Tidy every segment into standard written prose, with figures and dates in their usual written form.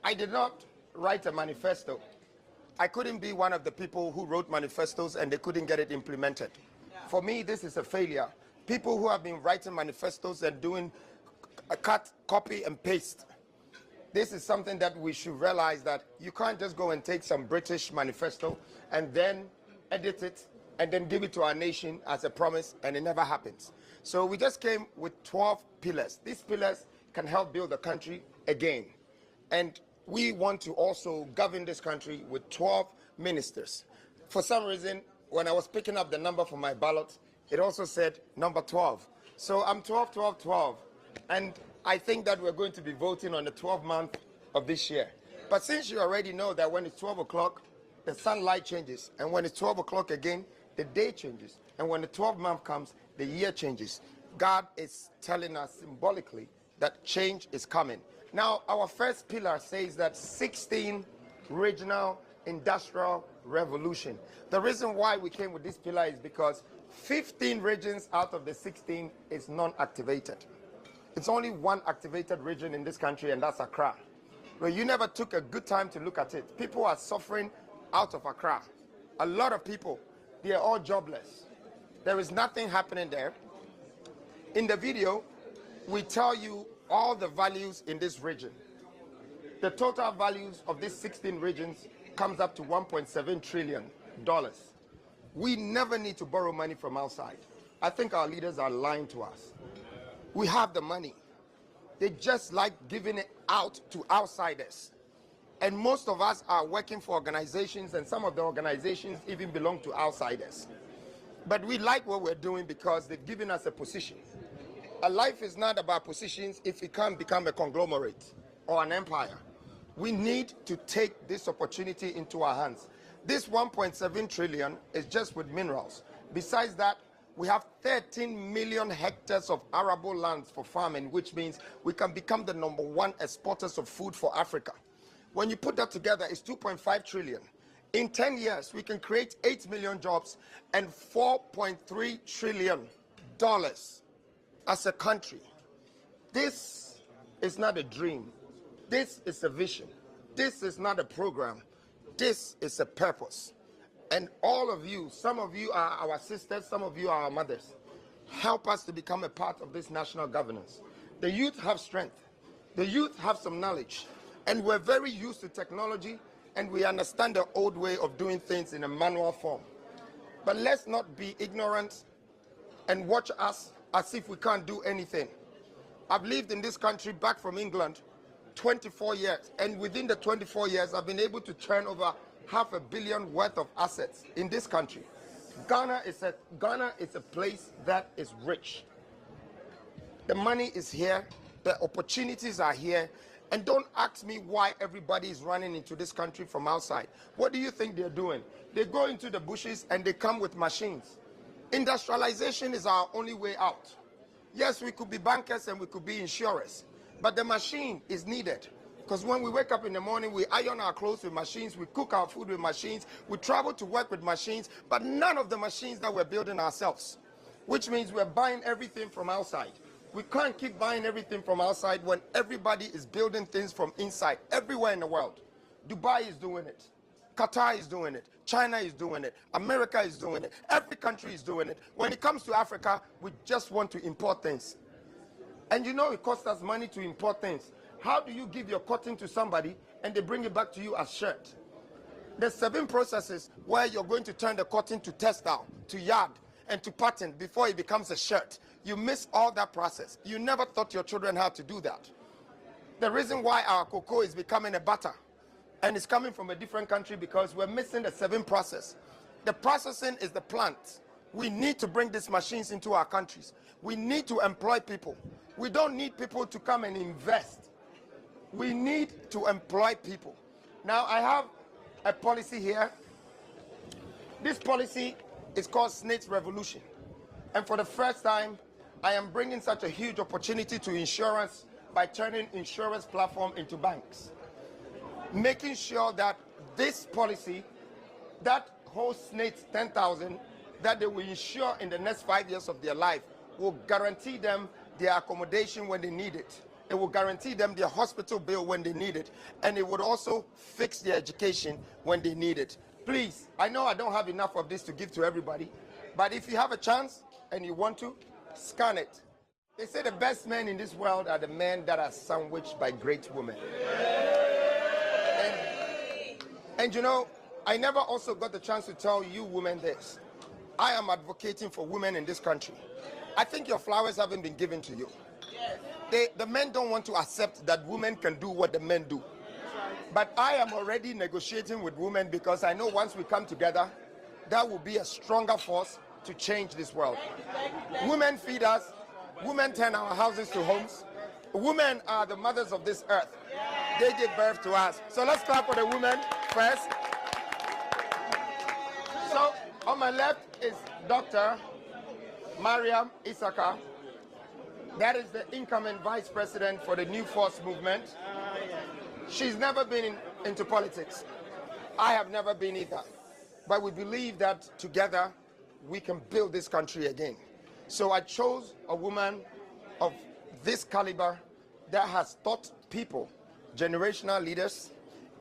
I did not write a manifesto. I couldn't be one of the people who wrote manifestos and they couldn't get it implemented. For me, this is a failure. People who have been writing manifestos and doing a cut, copy, and paste. This is something that we should realize, that you can't just go and take some British manifesto and then edit it and then give it to our nation as a promise, and it never happens. So we just came with 12 pillars. These pillars can help build the country again. And we want to also govern this country with 12 ministers. For some reason, when I was picking up the number for my ballot, it also said number 12. So I'm 12, 12, 12. And I think that we're going to be voting on the 12th month of this year. But since you already know that when it's 12 o'clock, the sunlight changes. And when it's 12 o'clock again, the day changes. And when the 12th month comes, the year changes. God is telling us symbolically that change is coming. Now, our first pillar says that 16 regional industrial revolution. The reason why we came with this pillar is because 15 regions out of the 16 is non-activated. It's only one activated region in this country, and that's Accra. Well, you never took a good time to look at it. People are suffering out of Accra. A lot of people, they are all jobless. There is nothing happening there. In the video, we tell you all the values in this region. The total values of these 16 regions comes up to $1.7 trillion. We never need to borrow money from outside. I think our leaders are lying to us. We have the money. They just like giving it out to outsiders. And most of us are working for organizations, and some of the organizations even belong to outsiders. But we like what we're doing because they've given us a position. A life is not about positions if it can't become a conglomerate or an empire. We need to take this opportunity into our hands. This 1.7 trillion is just with minerals. Besides that, we have 13 million hectares of arable lands for farming, which means we can become the #1 exporters of food for Africa. When you put that together, it's 2.5 trillion. In 10 years, we can create 8 million jobs and $4.3 trillion as a country. This is not a dream. This is a vision. This is not a program. This is a purpose. And all of you, some of you are our sisters, some of you are our mothers. Help us to become a part of this national governance. The youth have strength. The youth have some knowledge. And we're very used to technology, and we understand the old way of doing things in a manual form. But let's not be ignorant and watch us as if we can't do anything. I've lived in this country back from England 24 years, and within the 24 years, I've been able to turn over $500 million worth of assets in this country. Ghana is a place that is rich. The money is here, the opportunities are here, and don't ask me why everybody is running into this country from outside. What do you think they're doing? They go into the bushes and they come with machines. Industrialization is our only way out. Yes, we could be bankers and we could be insurers, but the machine is needed. Because when we wake up in the morning, we iron our clothes with machines, we cook our food with machines, we travel to work with machines, but none of the machines that we're building ourselves, which means we're buying everything from outside. We can't keep buying everything from outside when everybody is building things from inside, everywhere in the world. Dubai is doing it. Qatar is doing it. China is doing it. America is doing it. Every country is doing it. When it comes to Africa, we just want to import things. And you know it costs us money to import things. How do you give your cotton to somebody and they bring it back to you as shirt? There's 7 processes where you're going to turn the cotton to textile, to yard, and to pattern before it becomes a shirt. You miss all that process. You never taught your children how to do that. The reason why our cocoa is becoming a butter and it's coming from a different country because we're missing the 7 process. The processing is the plant. We need to bring these machines into our countries. We need to employ people. We don't need people to come and invest. We need to employ people. Now, I have a policy here. This policy is called Snake's Revolution. And for the first time, I am bringing such a huge opportunity to insurance by turning insurance platform into banks. Making sure that this policy, that holds snakes 10,000, that they will insure in the next 5 years of their life, will guarantee them their accommodation when they need it. It will guarantee them their hospital bill when they need it. And it would also fix their education when they need it. Please, I know I don't have enough of this to give to everybody, but if you have a chance and you want to, scan it. They say the best men in this world are the men that are sandwiched by great women. And you know, I never also got the chance to tell you women this. I am advocating for women in this country. I think your flowers haven't been given to you. The men don't want to accept that women can do what the men do. But I am already negotiating with women because I know once we come together, that will be a stronger force to change this world. Women feed us. Women turn our houses to homes. Women are the mothers of this earth. They give birth to us. So let's clap for the women first. So on my left is Dr. Mariam Isaka. That is the incoming vice president for the New Force movement. She's never been into politics. I have never been either. But we believe that together we can build this country again. So I chose a woman of this caliber that has taught people, generational leaders,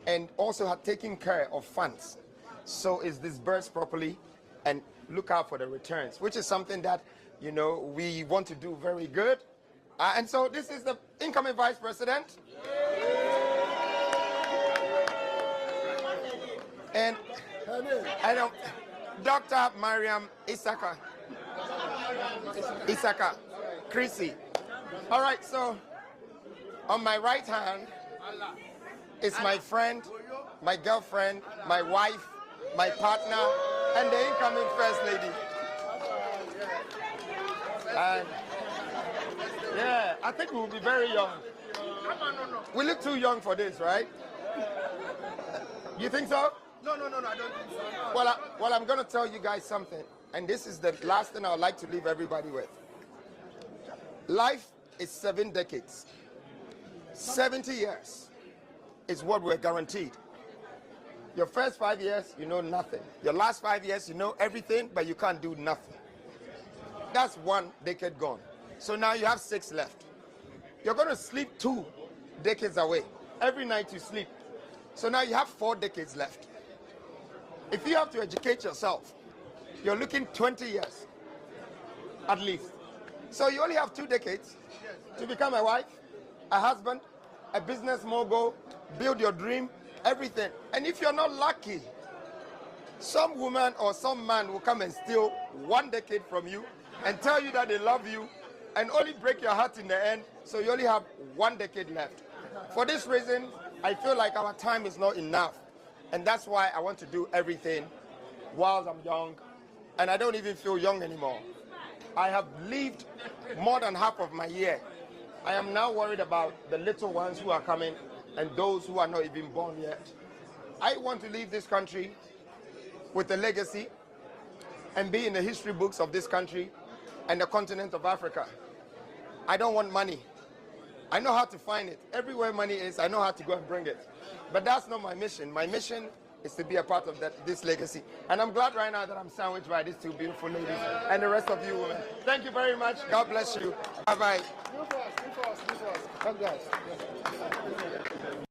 and also had taken care of funds. So is disbursed properly and look out for the returns, which is something that, you know, we want to do very good. And so this is the incoming vice president. And I know Dr. Mariam Isaka. Chrissy. All right, so on my right hand is my friend, my girlfriend, my wife, my partner, and the incoming first lady. And yeah, I think we will be very young. We look too young for this, right? You think so? No, I don't think so. Well, I'm going to tell you guys something, and this is the last thing I would like to leave everybody with. Life is 7 decades. 70 years is what we're guaranteed. Your first 5 years, you know nothing. Your last 5 years, you know everything, but you can't do nothing. That's 1 decade gone. So now you have 6 left. You're going to sleep 2 decades away. Every night you sleep. So now you have 4 decades left. If you have to educate yourself, you're looking 20 years, at least. So you only have 2 decades to become a wife, a husband, a business mogul, build your dream, everything. And if you're not lucky, some woman or some man will come and steal 1 decade from you and tell you that they love you and only break your heart in the end, so you only have 1 decade left. For this reason, I feel like our time is not enough. And that's why I want to do everything while I'm young. And I don't even feel young anymore. I have lived more than half of my year. I am now worried about the little ones who are coming and those who are not even born yet. I want to leave this country with a legacy and be in the history books of this country and the continent of Africa. I don't want money. I know how to find it. Everywhere money is, I know how to go and bring it. But that's not my mission. My mission is to be a part of this legacy. And I'm glad right now that I'm sandwiched by these 2 beautiful ladies and the rest of you women. Thank you very much. God bless you. Bye-bye. Do for us. Come, guys.